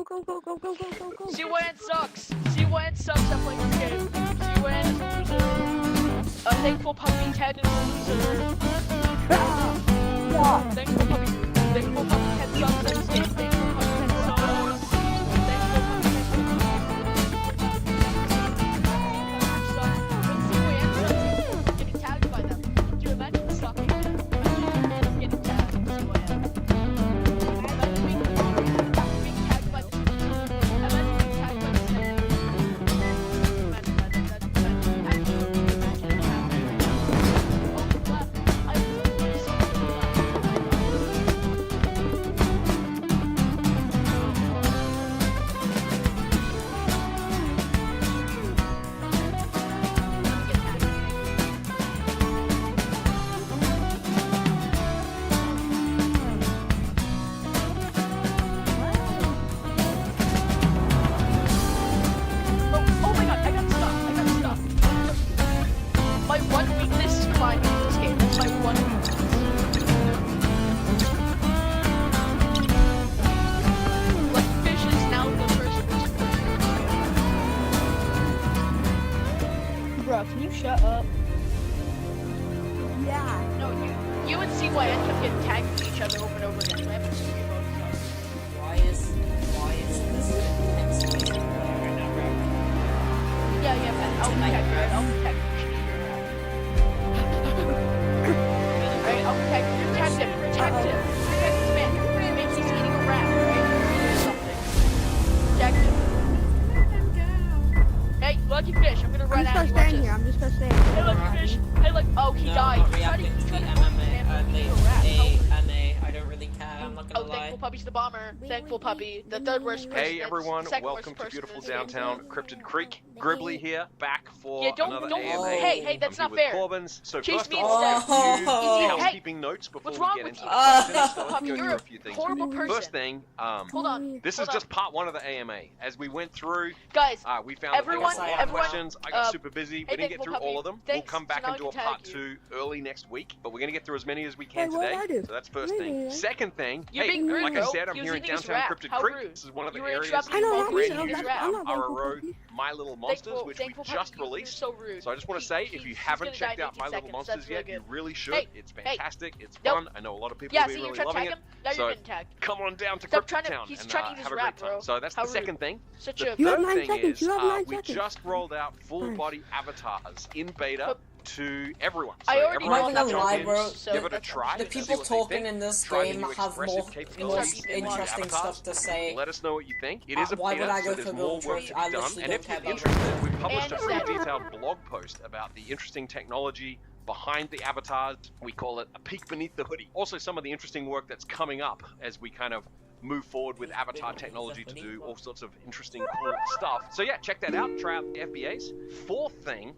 go. CYN sucks. CYN sucks at playing this game. CYN is a loser. A thankful puppy Ted is a loser. Thankful puppy Ted sucks at this game. Thankful puppy Ted sucks. Thankful puppy Ted sucks. When CYN sucks, getting tagged by them. Do you imagine sucking? Imagine getting tagged by CYN. Imagine being tagged by this. Imagine being tagged by this. Oh my god, I got stuck. My one weakness is climbing in this game. That's my one weakness. Lucky Fish is now the first person. Bro, can you shut up? Yeah. No, you and CYN kept getting tagged with each other over and over again. So I have to see you both. Why is this intense music right now, bro? Yeah, man. I'll protect you. I'll protect you. Alright, I'll protect you. Protect him. Protect him. Protect this man. Maybe he's eating a rat, right? Or something. Protect him. Hey, Lucky Fish, I'm gonna run I'm out. just You gonna watch stay this. here. I'm just gonna stay Hey, here. Lucky Fish. Hey, look. Oh, he No, died. I'm He tried reacting to to the force MMA. him to eat a rat. I don't really care. I'm not Oh, gonna lie. Thankful Puppy's the bomber. Thankful Puppy, the third worst person. Hey everyone, Second welcome worst to beautiful person in the game. downtown Cryptid Creek. Gribbly here, back for Yeah, don't. another AMA. Hey, that's I'm not here fair. with Corbins. So Chase first me of all, instead. a few Oh. housekeeping notes before What's we wrong get with into you? the Oh. questions. So let's Puppy, go you're through a a few things. horrible person. First thing, Hold on. this is hold on. just part one of the AMA. As we went through, Guys, we found that there everyone- was a lot of everyone- questions. I got super busy. We didn't get Thankful through all Puppy, of them. thanks. We'll come back So now and do I a can part tag 2 early next week, but we're going to get through as many as we can Hey, what did I today. do? So that's first Wait a thing. minute. Second thing, You're hey, being rude, like I bro. said, I'm He was here in eating his downtown rat. Cryptid How Creek. rude. This is one of the You were areas interrupting I know, Thankful I'm Puppy brand not- eating his new rat. I'm not our Thankful row Puppy. My Little Monsters, which we Thankful just Puppy, you're released. so rude. So I just want to say, if you He's haven't gonna checked die in out My 18 Little seconds. Monsters That's really yet, you good. really should. Hey, It's hey. fantastic. It's Nope. fun. I know a lot of people Yeah, will see, be you're really trying to loving tag it. him. Now So you're getting tagged. come on down to Stop Cryptid trying to- Town he's and trying to eat his have a rat, great time. bro. So that's How the second rude. thing. Such The a. You have third 9 thing seconds. is You have 9 we seconds. just rolled out full body avatars in beta But- to everyone. I So already everyone know can how to jump lie, in, bro. So give it a that's- try. The see people what they talking think. in this Try game new have expressive more capabilities in the interesting avatars. stuff to say. Let us know what you think. It is a Why beta, would I go so there's for more Golden work Tree? to be I done. literally And don't if care you're about interested, we published And a pretty exactly. detailed blog post about the interesting technology behind the avatars. We call it a peek beneath the hoodie. Also, some of the interesting work that's coming up as we kind of move forward with avatar technology to do all sorts of interesting, cool stuff. So yeah, check that out. Try out the FBAs. Fourth thing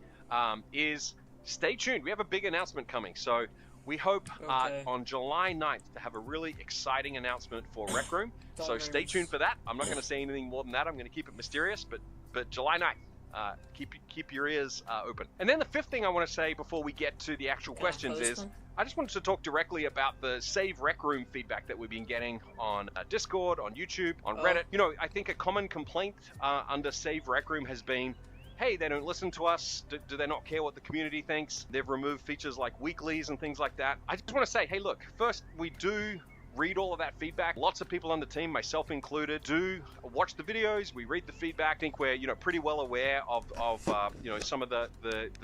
is stay tuned. We have a big announcement coming. So we hope Okay. on July 9th to have a really exciting announcement for Rec Room. So Don't stay nervous. tuned for that. I'm not going to say anything more than that. I'm going to keep it mysterious, but July 9th. Keep your ears open. And then the fifth thing I want to say before we get to the actual questions post is them? I just wanted to talk directly about the Save Rec Room feedback that we've been getting on Discord, on YouTube, on Oh. Reddit. You know, I think a common complaint under Save Rec Room has been, hey, they don't listen to us. Do they not care what the community thinks? They've removed features like weeklies and things like that. I just want to say, hey, look, first, we do read all of that feedback. Lots of people on the team, myself included, do watch the videos. We read the feedback. I think we're, pretty well aware of some of the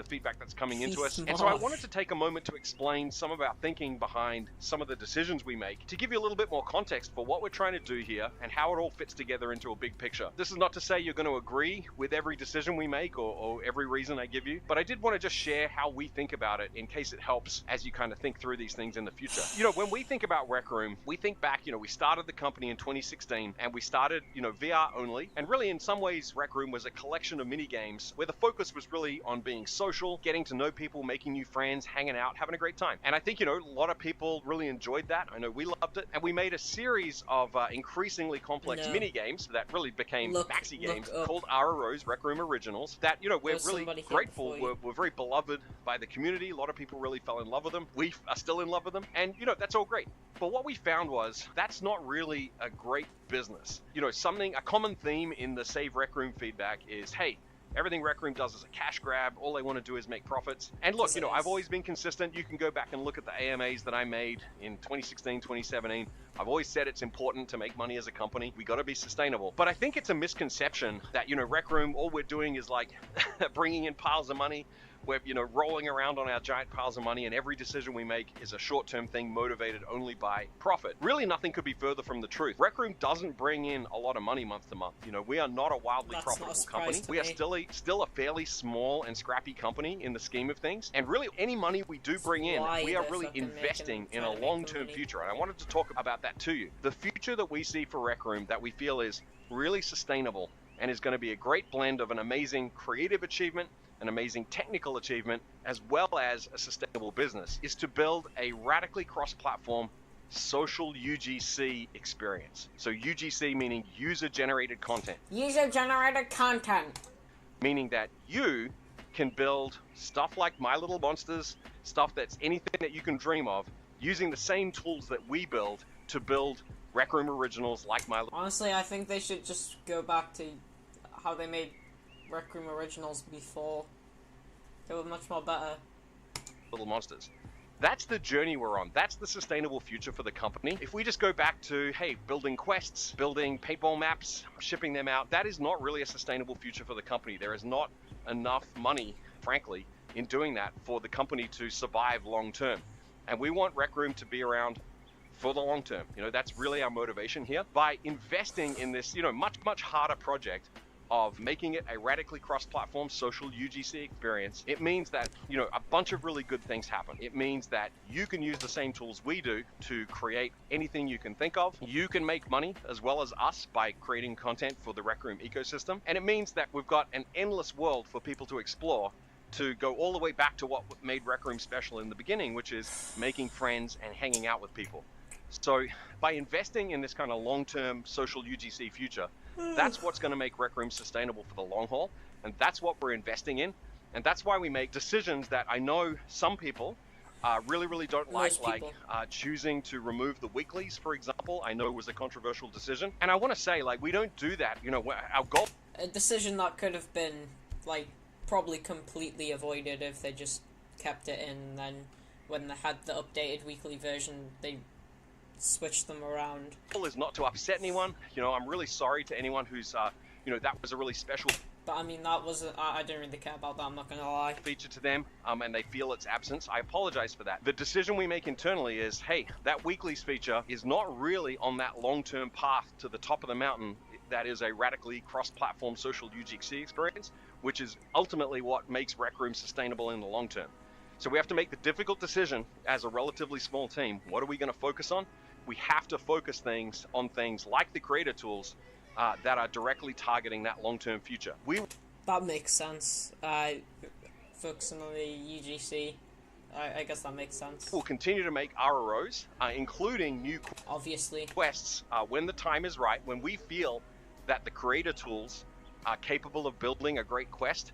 feedback that's coming into us. And so I wanted to take a moment to explain some of our thinking behind some of the decisions we make to give you a little bit more context for what we're trying to do here and how it all fits together into a big picture. This is not to say you're going to agree with every decision we make or every reason I give you, but I did want to just share how we think about it in case it helps as you kind of think through these things in the future. When we think about Rec Room, we think back, we started the company in 2016 and we started, VR only. And really in some ways, Rec Room was a collection of mini games where the focus was really on being social, getting to know people, making new friends, hanging out, having a great time. And I think, a lot of people really enjoyed that. I know we loved it. And we made a series of increasingly complex mini games that really became maxi games called RROs, Rec Room Originals, that, we're There's really somebody here grateful. before you. We're very beloved by the community. A lot of people really fell in love with them. We are still in love with them. And, that's all great. But what we found was that's not really a great business. You know, a common theme in the Save Rec Room feedback is, hey, everything Rec Room does is a cash grab. All they want to do is make profits. And look, you know, I've always been consistent. You can go back and look at the AMAs that I made in 2016, 2017. I've always said it's important to make money as a company. We got to be sustainable. But I think it's a misconception that, you know, Rec Room, all we're doing is like bringing in piles of money. We're, you know, rolling around on our giant piles of money, and every decision we make is a short-term thing motivated only by profit. Really, nothing could be further from the truth. Rec Room doesn't bring in a lot of money month to month. You know, we are not a wildly profitable company. We are still a fairly small and scrappy company in the scheme of things. And really, any money we do bring in, we are really investing in a long-term future. And I wanted to talk about that to you. The future that we see for Rec Room that we feel is really sustainable and is going to be a great blend of an amazing creative achievement, an amazing technical achievement, as well as a sustainable business, is to build a radically cross-platform social UGC experience. So UGC meaning user-generated content. User-generated content. Meaning that you can build stuff like My Little Monsters, stuff that's anything that you can dream of, using the same tools that we build to build Rec Room originals like My Little... Honestly, I think they should just go back to how they made Rec Room originals before. They were much more better. Little Monsters. That's the journey we're on. That's the sustainable future for the company. If we just go back to, hey, building quests, building paintball maps, shipping them out, that is not really a sustainable future for the company. There is not enough money, frankly, in doing that for the company to survive long term. And we want Rec Room to be around for the long term. You know, that's really our motivation here. By investing in this, you know, much harder project of making it a radically cross-platform social UGC experience, it means that, you know, a bunch of really good things happen. It means that you can use the same tools we do to create anything you can think of. You can make money as well as us by creating content for the Rec Room ecosystem. And it means that we've got an endless world for people to explore, to go all the way back to what made Rec Room special in the beginning, which is making friends and hanging out with people. So by investing in this kind of long-term social UGC future, that's what's going to make Rec Room sustainable for the long haul, and that's what we're investing in, and that's why we make decisions that I know some people really don't like choosing to remove the weeklies, for example. I know it was a controversial decision, and I want to say, like, we don't do that. You know, our goal... A decision that could have been, like, probably completely avoided if they just kept it in, and then when they had the updated weekly version, they switch them around. Is not to upset anyone. You know, I'm really sorry to anyone who's, you know, that was a really special... But I mean, that was I didn't really care about that, I'm not gonna lie. ...feature to them, and they feel its absence. I apologize for that. The decision we make internally is, hey, that weeklies feature is not really on that long-term path to the top of the mountain that is a radically cross-platform social UGC experience, which is ultimately what makes Rec Room sustainable in the long term. So we have to make the difficult decision as a relatively small team. What are we going to focus on? We have to focus on things like the creator tools that are directly targeting that long-term future. That makes sense. Focusing on the UGC, I guess that makes sense. We'll continue to make RROs, including new quests when the time is right, when we feel that the creator tools are capable of building a great quest.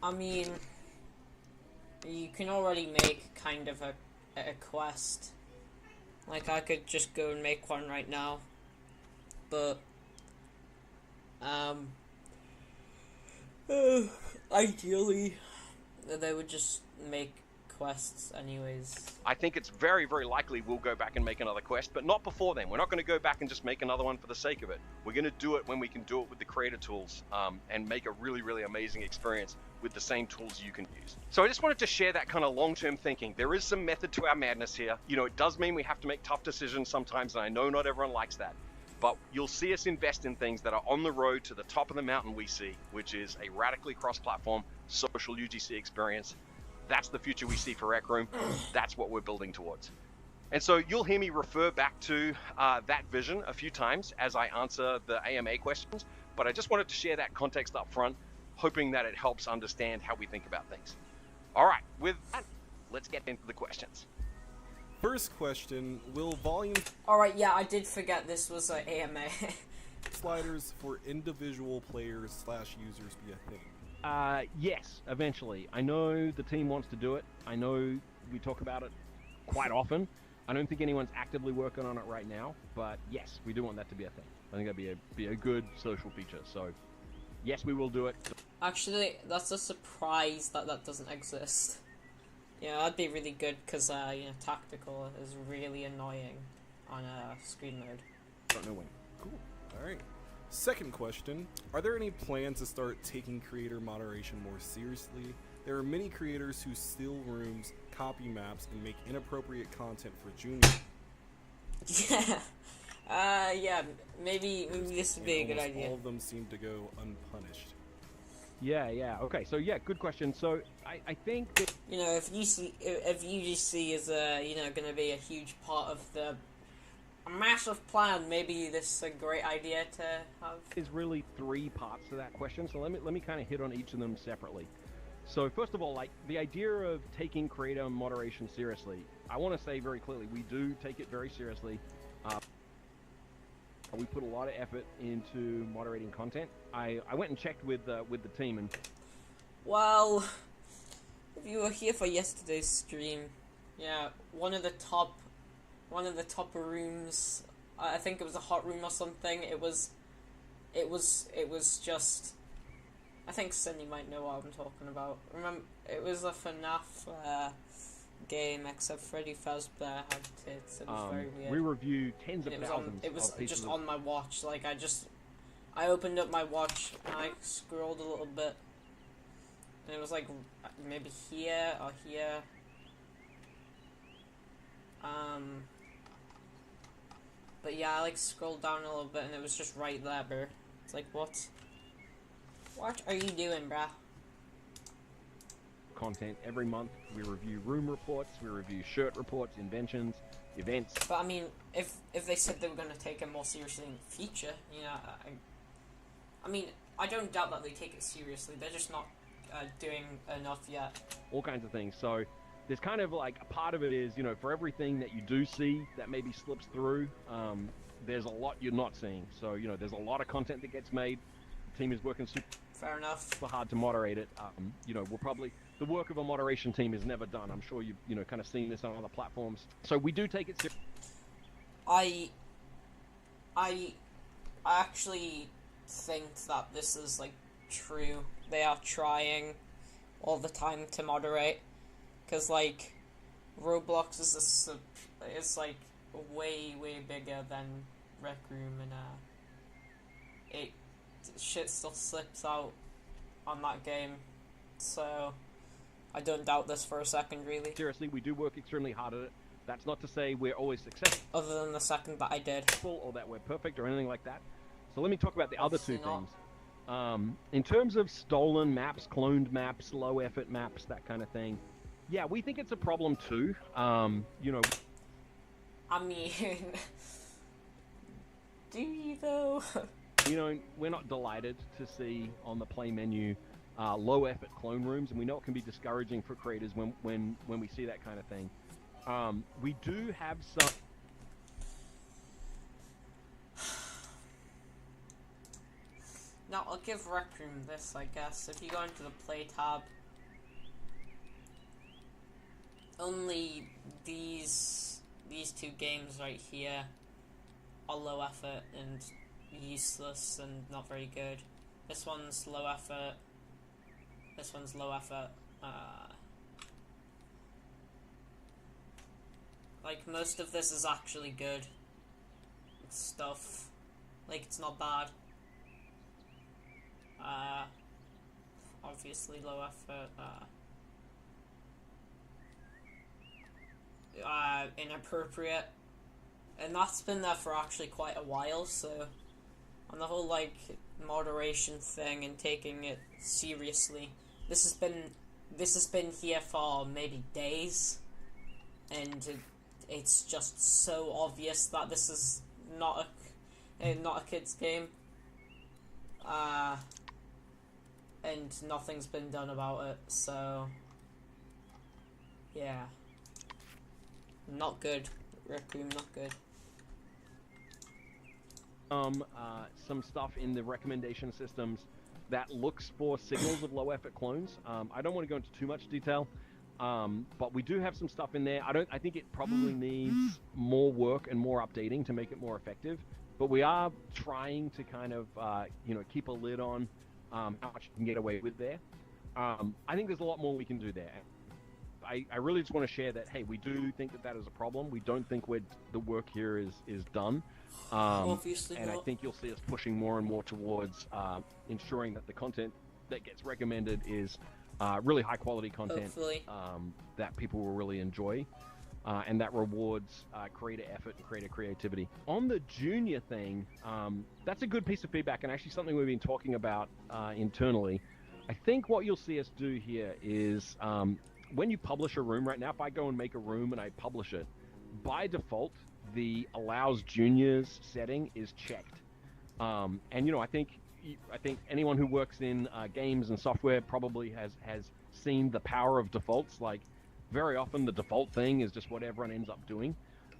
I mean, you can already make kind of a quest. Like, I could just go and make one right now, but, ideally, they would just make quests anyways. I think it's very likely we'll go back and make another quest, but not before then. We're not going to go back and just make another one for the sake of it. We're going to do it when we can do it with the creator tools, and make a really amazing experience with the same tools you can use. So I just wanted to share that kind of long-term thinking. There is some method to our madness here. You know, it does mean we have to make tough decisions sometimes, and I know not everyone likes that. But you'll see us invest in things that are on the road to the top of the mountain we see, which is a radically cross-platform social UGC experience. That's the future we see for Rec Room. That's what we're building towards. And so you'll hear me refer back to that vision a few times as I answer the AMA questions, but I just wanted to share that context up front, hoping that it helps understand how we think about things. All right, with that, let's get into the questions. First question, will volume... Alright, yeah, I did forget this was an AMA. sliders for individual players/users be a thing? Yes, eventually. I know the team wants to do it. I know we talk about it quite often. I don't think anyone's actively working on it right now, but yes, we do want that to be a thing. I think that'd be a good social feature. So yes, we will do it. Actually, that's a surprise that that doesn't exist. Yeah, that'd be really good because you know, tactical is really annoying on screen mode. Don't know when. Cool. All right. Second question: are there any plans to start taking creator moderation more seriously? There are many creators who steal rooms, copy maps, and make inappropriate content for junior. Yeah. Yeah. Maybe this would be a good Almost idea. all of them seem to go unpunished. Yeah. Okay, so yeah, good question. So I think that, You know, if UGC is you know, going to be a huge part of the a massive plan, maybe this is a great idea to have. there's really three parts to that question. So let me kind of hit on each of them separately. So first of all, like the idea of taking creator moderation seriously, I want to say very clearly, we do take it very seriously. We put a lot of effort into moderating content. I went and checked with the team, and Well, if you were here for yesterday's stream, yeah, one of the top rooms, I think it was a hot room or something. It was just. I think Cindy might know what I'm talking about. Remember, it was a FNAF game, except Freddy Fazbear had tits. It was very weird. we review tens of And thousands. it was of pieces just of- on my watch. Like I opened up my watch and I scrolled a little bit, and it was like maybe here or here. But yeah, I like scrolled down a little bit and it was just right there, bro. It's like, what are you doing, bruh? content every month. We review room reports, we review shirt reports, inventions, events. But I mean, if they said they were gonna take it more seriously in the future, you know, I mean, I don't doubt that they take it seriously. They're just not doing enough yet. All kinds of things. So there's kind of like a part of it is, you know, for everything that you do see that maybe slips through, there's a lot you're not seeing. So, you know, there's a lot of content that gets made. The team is working Fair enough. super hard to moderate it. You know, the work of a moderation team is never done. I'm sure you've, you know, kind of seen this on other platforms. So we do take it seriously. I actually think that this is like true. They are trying all the time to moderate, because like Roblox is like way bigger than Rec Room, and shit still slips out on that game. So I don't doubt this for a second, really. Seriously, we do work extremely hard at it. That's not to say we're always successful Other than the second that I did. or that we're perfect or anything like that. So let me talk about the other two Obviously not. things. In terms of stolen maps, cloned maps, low effort maps, that kind of thing, yeah, we think it's a problem too. You know, I mean, do you though? you know, we're not delighted to see on the play menu low effort clone rooms, and we know it can be discouraging for creators when we see that kind of thing. We do have some. Now, I'll give Rec Room this, I guess. If you go into the Play tab, only these two games right here are low effort and useless and not very good. This one's low effort. This one's low effort. Like, most of this is actually good stuff. Like, it's not bad. Obviously low effort, inappropriate, and that's been there for actually quite a while. So on the whole, like, moderation thing and taking it seriously, this has been here for maybe days, and it's just so obvious that this is not a kid's game. And nothing's been done about it, so yeah, not good. Rec Room, not good. Some stuff in the recommendation systems that looks for signals of low effort clones. I don't want to go into too much detail, But we do have some stuff in there. I think it probably needs more work and more updating to make it more effective. But we are trying to kind of, keep a lid on how much you can get away with there. I think there's a lot more we can do there. I really just want to share that, hey, we do think that is a problem. We don't think the work here is done. Obviously and not. I think you'll see us pushing more and more towards ensuring that the content that gets recommended is really high quality content Hopefully. that people will really enjoy. And that rewards creator effort and creator creativity. On the junior thing, that's a good piece of feedback and actually something we've been talking about internally. I think what you'll see us do here is when you publish a room right now, if I go and make a room and I publish it, by default, the allows juniors setting is checked. And I think anyone who works in games and software probably has seen the power of defaults. Like, very often the default thing is just what everyone ends up doing.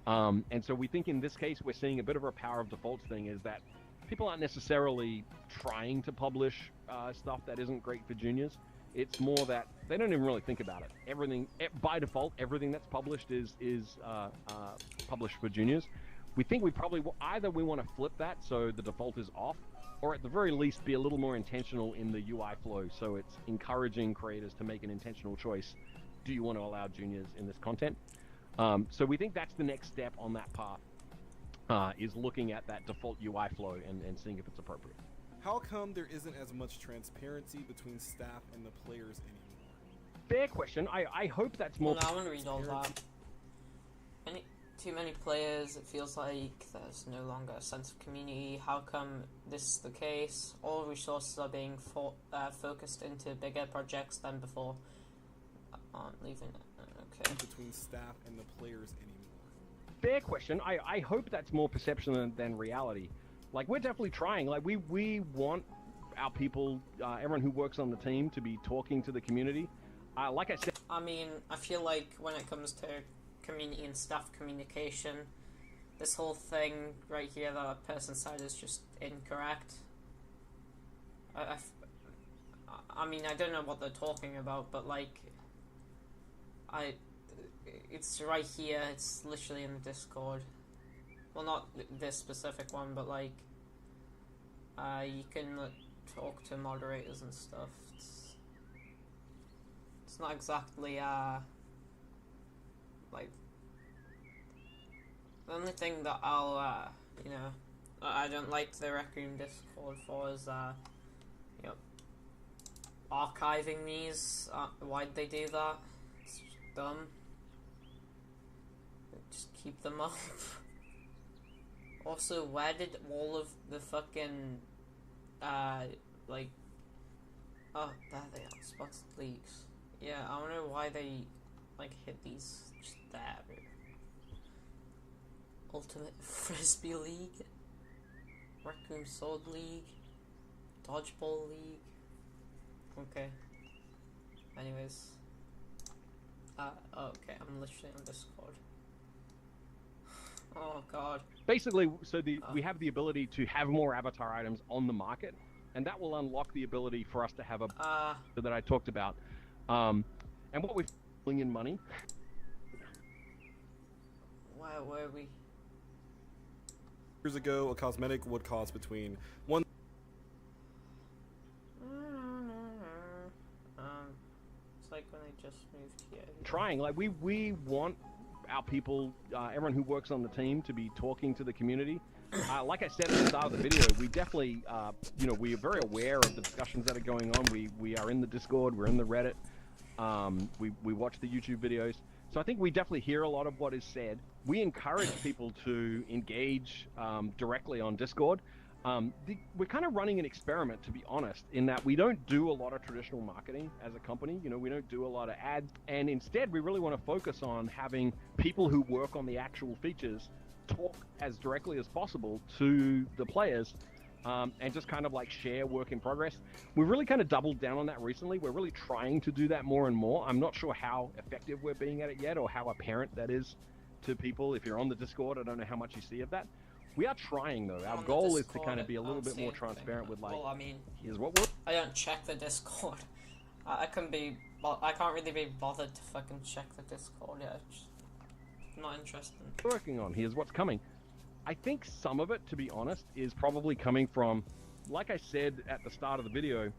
And so we think in this case, we're seeing a bit of a power of defaults thing is that people aren't necessarily trying to publish stuff that isn't great for juniors. It's more that they don't even really think about it. Everything, by default, everything that's published is published for juniors. We think we probably either we want to flip that so the default is off, or at the very least be a little more intentional in the UI flow. So it's encouraging creators to make an intentional choice. Do you want to allow juniors in this content? So we think that's the next step on that path, is looking at that default UI flow and seeing if it's appropriate. How come there isn't as much transparency between staff and the players anymore? Fair question. I hope that's more. Well, I want to read all that. Too many players, it feels like there's no longer a sense of community. How come this is the case? All resources are being focused into bigger projects than before. I'm leaving it. Okay. Between staff and the players anymore? Fair question. I hope that's more perception than reality. Like, we're definitely trying. Like, we want our people, everyone who works on the team, to be talking to the community. Like I said... I mean, I feel like when it comes to community and staff communication, this whole thing right here that a person said is just incorrect. I mean, I don't know what they're talking about, but, like... It's right here, it's literally in the Discord. Well, not this specific one, but like, you can talk to moderators and stuff. It's not exactly, like, the only thing that I'll, I don't like the Rec Room Discord for is, archiving these. Why'd they do that? It's just dumb. Just keep them up. Also, where did all of the fucking, oh, there they are, sponsored leagues. Yeah, I don't know why they, like, hit these just there. Ultimate Frisbee League, Raccoon Sword League, Dodgeball League. Okay. Anyways. Okay, I'm literally on Discord. Oh god. Basically, so we have the ability to have more avatar items on the market, and that will unlock the ability for us to have a that I talked about. And what we're pulling in money. Where were we? Years ago, a cosmetic would cost between one. It's like when I just moved here. Trying, like, we want our people, everyone who works on the team, to be talking to the community. Like I said at the start of the video, we definitely, we are very aware of the discussions that are going on. We are in the Discord, we're in the Reddit, we watch the YouTube videos. So I think we definitely hear a lot of what is said. We encourage people to engage directly on Discord. We're kind of running an experiment, to be honest, in that we don't do a lot of traditional marketing as a company. We don't do a lot of ads, and instead we really want to focus on having people who work on the actual features talk as directly as possible to the players, and just kind of like share work in progress. We've really kind of doubled down on that recently. We're really trying to do that more and more. I'm not sure how effective we're being at it yet, or how apparent that is to people. If you're on the Discord, I don't know how much you see of that. We are trying, though. Our goal is to kind of be a little bit more transparent with, like, well, I mean, here's what we're... I don't check the Discord. I couldn't be. Well, I can't really be bothered to fucking check the Discord yet. It's not interesting. Working on. Here's what's coming. I think some of it, to be honest, is probably coming from, like I said at the start of the video,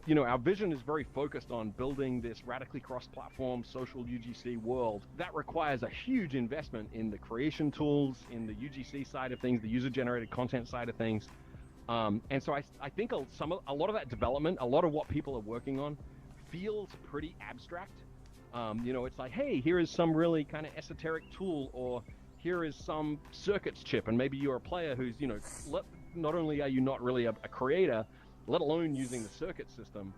you know, our vision is very focused on building this radically cross-platform social UGC world. That requires a huge investment in the creation tools, in the UGC side of things, the user-generated content side of things. And so I think a lot of that development, a lot of what people are working on feels pretty abstract. You know, it's like, hey, here is some really kind of esoteric tool, or here is some circuits chip, and maybe you're a player who's, you know, not only are you not really a creator, let alone using the circuit system.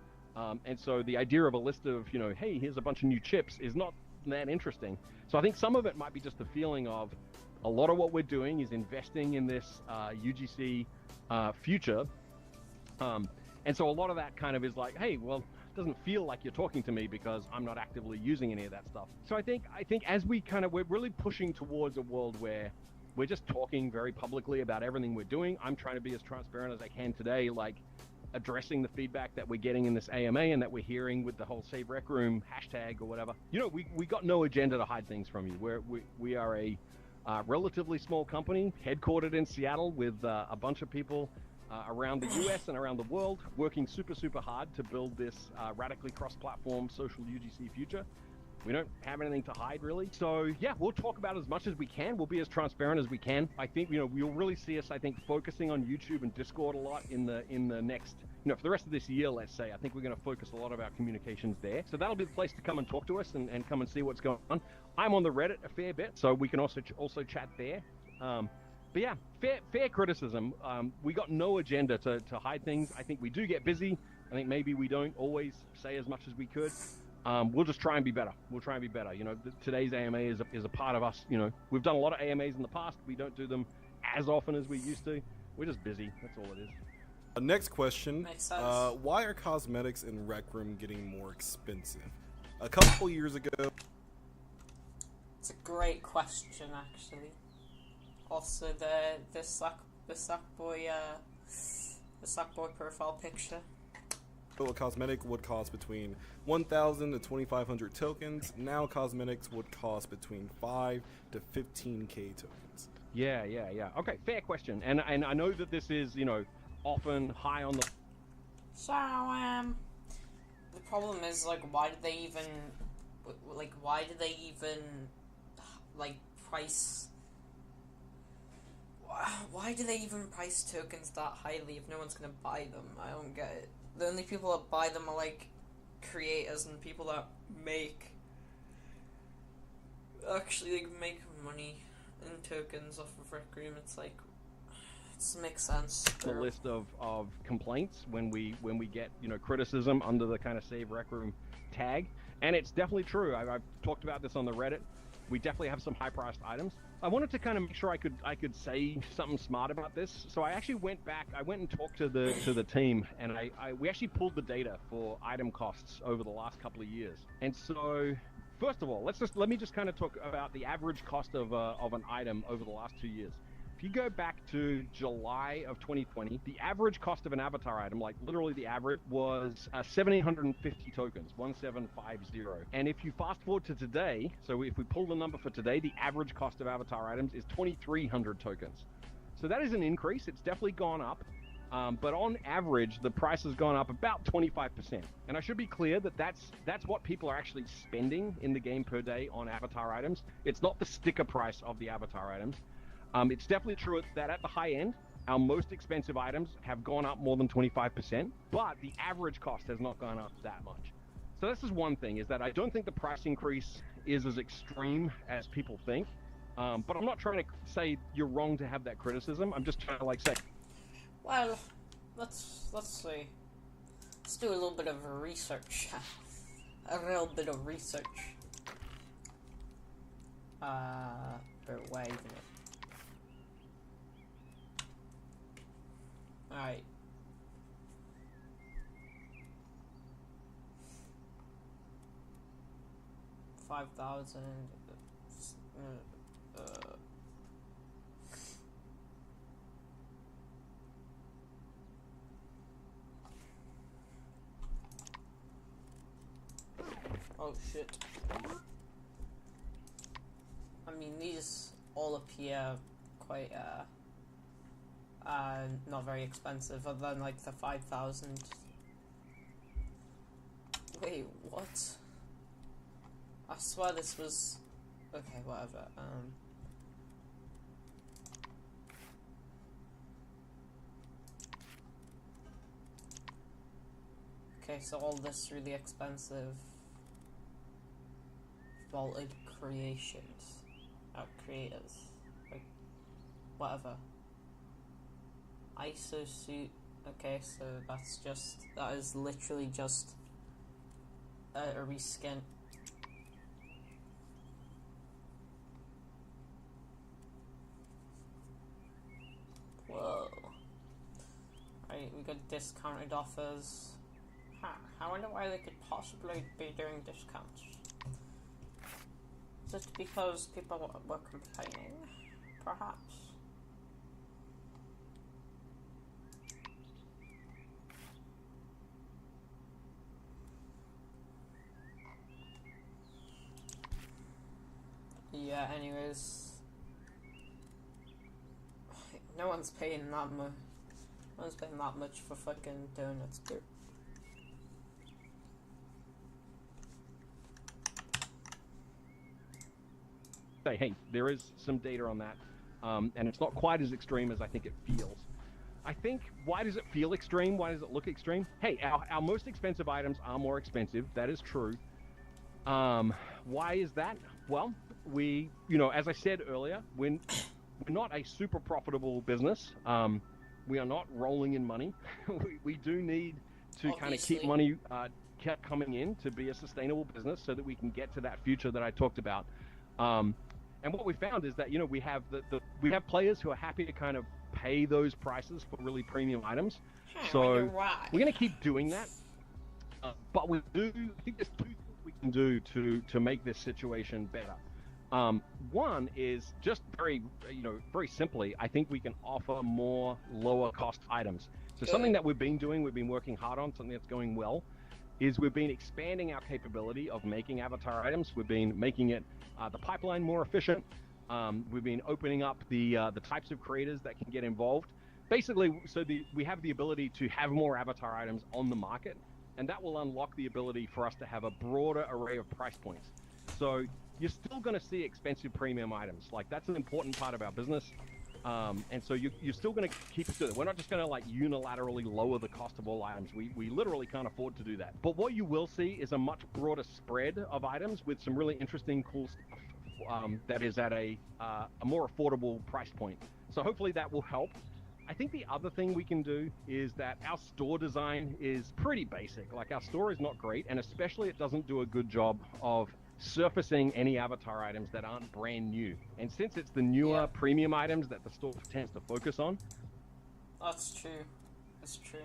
And so the idea of a list of, you know, hey, here's a bunch of new chips is not that interesting. So I think some of it might be just the feeling of a lot of what we're doing is investing in this UGC future. And so a lot of that kind of is like, hey, well, it doesn't feel like you're talking to me because I'm not actively using any of that stuff. So I think as we're really pushing towards a world where we're just talking very publicly about everything we're doing. I'm trying to be as transparent as I can today, like addressing the feedback that we're getting in this AMA and that we're hearing with the whole Save Rec Room hashtag or whatever. You know, we got no agenda to hide things from you. We are a relatively small company headquartered in Seattle with a bunch of people around the US and around the world working super, super hard to build this radically cross-platform social UGC future. We don't have anything to hide, really. So yeah, we'll talk about as much as we can. We'll be as transparent as we can. I think, you know, you'll really see us, I think, focusing on YouTube and Discord a lot in the next, you know, for the rest of this year, let's say. I think we're going to focus a lot of our communications there. So that'll be the place to come and talk to us and come and see what's going on. I'm on the Reddit a fair bit, so we can also chat there. But yeah, fair criticism. We got no agenda to hide things. I think we do get busy. I think maybe we don't always say as much as we could. We'll just try and be better. We'll try and be better. You know, today's AMA is a part of us. You know, we've done a lot of AMAs in the past. We don't do them as often as we used to. We're just busy. That's all it is. Next question. Makes sense. Why are cosmetics in Rec Room getting more expensive? A couple years ago. It's a great question, actually. Also, the Sackboy profile picture. A cosmetic would cost between 1,000 to 2,500 tokens. Now cosmetics would cost between 5 to 15k tokens. Yeah. Okay, fair question. And I know that this is, you know, often high on the. So the problem is, like, why do they even price? Why do they even price tokens that highly if no one's gonna buy them? I don't get it. The only people that buy them are, like, creators and people that actually make money in tokens off of Rec Room. It's like, it makes sense. The list of complaints when we get, you know, criticism under the kind of Save Rec Room tag, and it's definitely true. I've talked about this on the Reddit. We definitely have some high-priced items. I wanted to kind of make sure I could say something smart about this, so I actually went and talked to the team, and we actually pulled the data for item costs over the last couple of years. And so, first of all, let me just kind of talk about the average cost of an item over the last 2 years. If you go back to July of 2020, the average cost of an avatar item, like literally the average, was 1,750 tokens, 1750. And if you fast forward to today, so if we pull the number for today, the average cost of avatar items is 2,300 tokens. So that is an increase. It's definitely gone up. But on average, the price has gone up about 25%. And I should be clear that that's what people are actually spending in the game per day on avatar items. It's not the sticker price of the avatar items. It's definitely true that at the high end, our most expensive items have gone up more than 25%, but the average cost has not gone up that much. So this is one thing, is that I don't think the price increase is as extreme as people think. But I'm not trying to say you're wrong to have that criticism. I'm just trying to, like, say... Well, let's see. Let's do a little bit of research. A real bit of research. But wait a minute. Alright. $5,000. Oh shit. I mean, these all appear quite, not very expensive, other than like the 5,000. Wait, what? I swear this was... Okay, whatever, Okay, so all this really expensive vaulted creations. Creators. Like, whatever. ISO suit. Okay, so that is literally just a reskin. Whoa. Right, we got discounted offers. I wonder why they could possibly be doing discounts. Is it because people were complaining? Perhaps. Yeah, anyways. No one's paying that much. No one's paying that much for fucking donuts, dude. Say, hey, there is some data on that, and it's not quite as extreme as I think it feels. I think, why does it feel extreme? Why does it look extreme? Hey, our most expensive items are more expensive. That is true. Why is that? Well, we, as I said earlier, we're not a super profitable business. We are not rolling in money. we do need to kind of keep money kept coming in to be a sustainable business so that we can get to that future that I talked about. And what we found is that, we have we have players who are happy to kind of pay those prices for really premium items. So we're going to keep doing that. But I think there's two things we can do to make this situation better. One is just very simply, I think we can offer more lower cost items. So something that we've been working hard on, something that's going well, is we've been expanding our capability of making avatar items. We've been making it the pipeline more efficient. We've been opening up the types of creators that can get involved. Basically, so we have the ability to have more avatar items on the market, and that will unlock the ability for us to have a broader array of price points. So you're still going to see expensive premium items. Like, that's an important part of our business. And so you're still going to keep it good. We're not just going to like unilaterally lower the cost of all items. We literally can't afford to do that. But what you will see is a much broader spread of items with some really interesting, cool stuff that is at a more affordable price point. So hopefully that will help. I think the other thing we can do is that our store design is pretty basic. Like, our store is not great, and especially it doesn't do a good job of surfacing any avatar items that aren't brand new. And since it's the newer premium items that the store tends to focus on. That's true. That's true.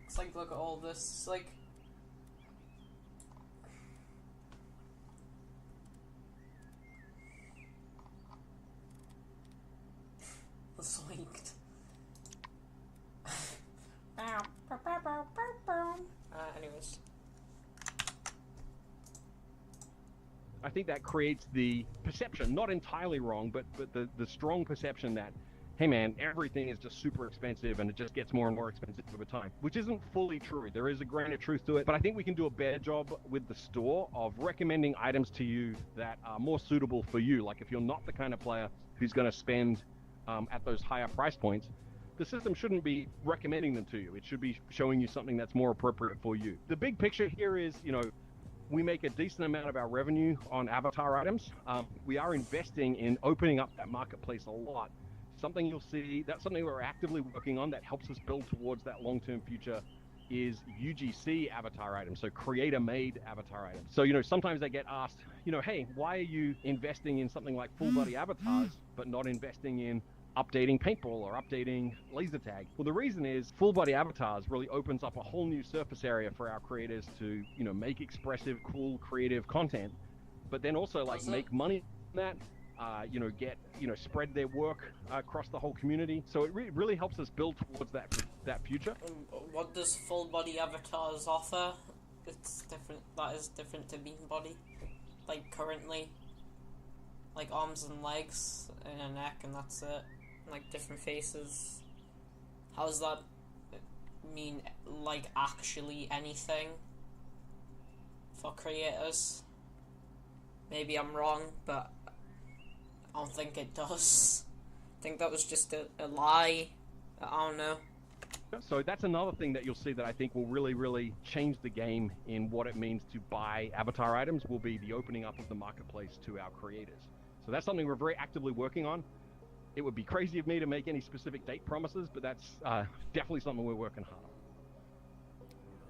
It's like, look at all this. It's like... It's linked. Anyways. I think that creates the perception, not entirely wrong, but the strong perception that, hey man, everything is just super expensive and it just gets more and more expensive over time, which isn't fully true. There is a grain of truth to it, but I think we can do a better job with the store of recommending items to you that are more suitable for you. Like, if you're not the kind of player who's going to spend at those higher price points, the system shouldn't be recommending them to you. It should be showing you something that's more appropriate for you. The big picture here is, we make a decent amount of our revenue on avatar items. We are investing in opening up that marketplace a lot. Something you'll see, that's something we're actively working on that helps us build towards that long-term future, is UGC avatar items, so creator-made avatar items. So, sometimes they get asked, hey, why are you investing in something like full body avatars, but not investing in updating paintball or updating laser tag? Well, the reason is full body avatars really opens up a whole new surface area for our creators to, make expressive, cool, creative content, but then also like make money on that, get, spread their work across the whole community. So it really helps us build towards that that future. What does full body avatars offer? It's different. That is different to bean body. Like currently, like arms and legs and a neck, and that's it. Like different faces. How does that mean? Like actually anything for creators? Maybe I'm wrong, but I don't think it does. I think that was just a lie. I don't know. So that's another thing that you'll see that I think will really, really change the game in what it means to buy avatar items, will be the opening up of the marketplace to our creators. So that's something we're very actively working on. It would be crazy of me to make any specific date promises, but that's definitely something we're working hard on.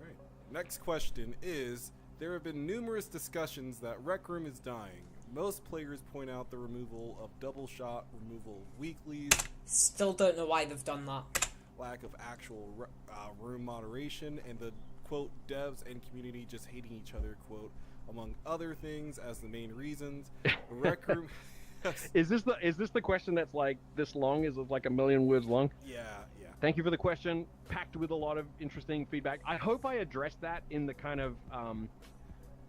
All right. Next question is, there have been numerous discussions that Rec Room is dying. Most players point out the removal of double shot, removal of weeklies, Still don't know why they've done that. lack of actual room moderation, and the quote devs and community just hating each other, quote, among other things as the main reasons. Rec Room Is this the question that's like this long? Is it like a million words long? yeah. Thank you for the question, packed with a lot of interesting feedback. I hope I addressed that in the kind of,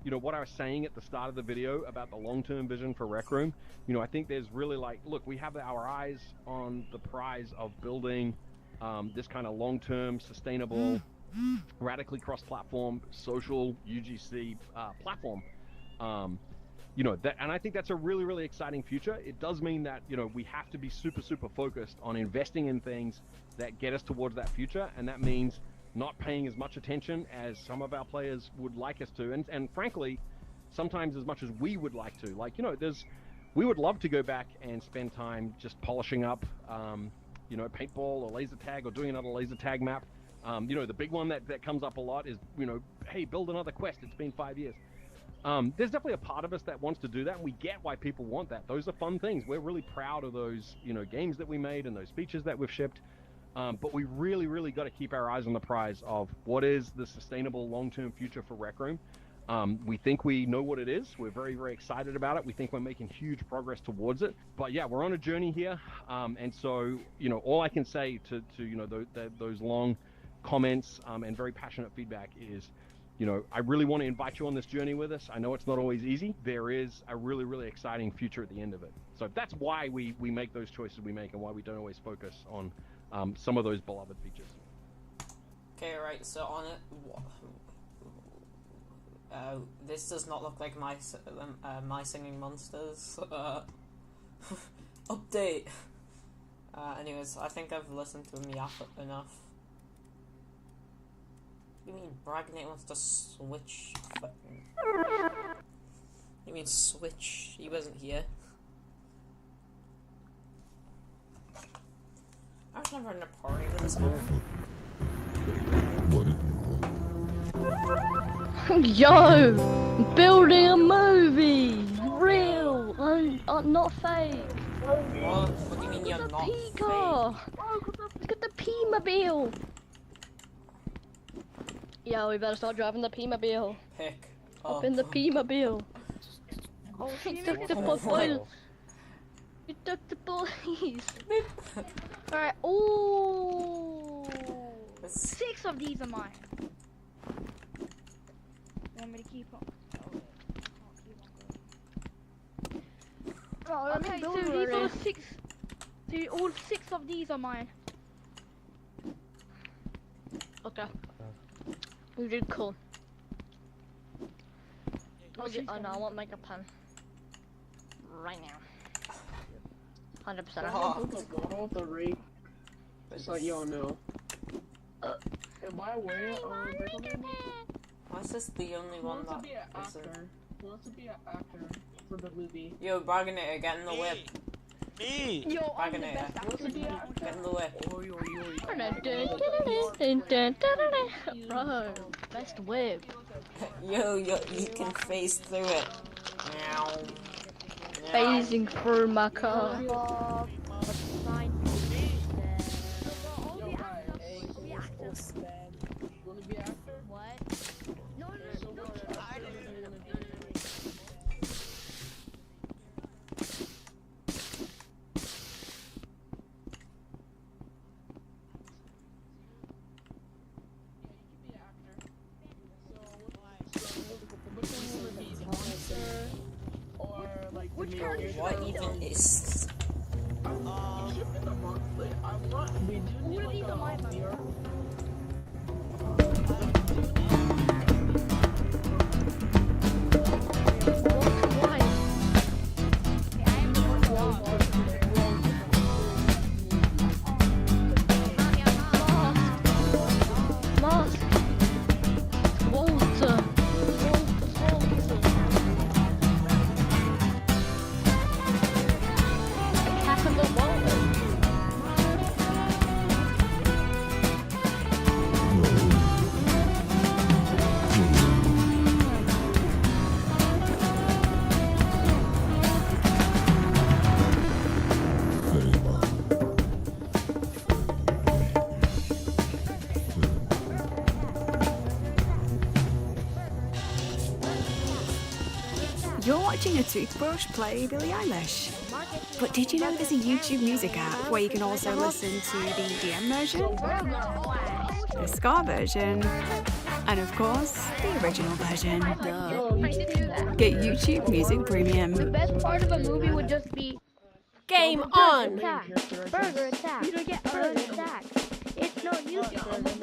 what I was saying at the start of the video about the long-term vision for Rec Room. I think there's really look, we have our eyes on the prize of building this kind of long-term, sustainable, radically cross-platform, social UGC platform. And I think that's a really, really exciting future. It does mean that, we have to be super, super focused on investing in things that get us towards that future. And that means not paying as much attention as some of our players would like us to. And frankly, sometimes as much as we would like to. We would love to go back and spend time just polishing up, paintball or laser tag or doing another laser tag map. The big one that comes up a lot is, hey, build another quest. It's been 5 years. There's definitely a part of us that wants to do that, and we get why people want that. Those are fun things. We're really proud of those, games that we made and those features that we've shipped. But we really, really got to keep our eyes on the prize of what is the sustainable long-term future for Rec Room. We think we know what it is. We're very, very excited about it. We think we're making huge progress towards it. But yeah, we're on a journey here. And so, all I can say to those long comments and very passionate feedback is, I really want to invite you on this journey with us. I know it's not always easy. There is a really, really exciting future at the end of it. So that's why we make those choices we make and why we don't always focus on some of those beloved features. Okay, right, so on it, this does not look like my Singing Monsters update. Anyways, I think I've listened to Miap enough. You mean Bragnate wants to switch? You mean switch? He wasn't here. I was never in a party with this guy. Yo! Building a movie! Real! Not fake! What? What do you mean you're Look at not the P-car! Look at the P-mobile! Yo, we better start driving the P-mobile. pick Up in the P-mobile. He took the football. He took the police. Alright, ooh. 6 of these are mine. Want me to keep on? Oh, Okay, so these are 6. So all 6 of these are mine. Okay. You did cool. Oh no, I want make a pen. Right now. 100%. Oh. With the rate. It's like, yo, no. Am I aware of Why is this the only Who one wants to that be an isn't? actor? Who wants to be an actor for the movie? Yo, Bragginator, get in the whip. Me! Yo, I'm the Bragginator. best Who wants to be an actor. Get in the whip. Bro, best whip. Yo, you can phase through it. Meow. Meow. Phasing through my car. Yo, guys. You wanna be an actor? What? No, no, So no, what no. actor do you wanna be? remember what even is. We do need like a beer. You're watching a toothbrush play Billie Eilish. But did you know there's a YouTube Music app where you can also listen to the DM version, the Scar version, and of course, the original version? Get YouTube Music Premium. The best part of a movie would just be Game on! attack. Burger attack. You don't get burger attack. It's no use.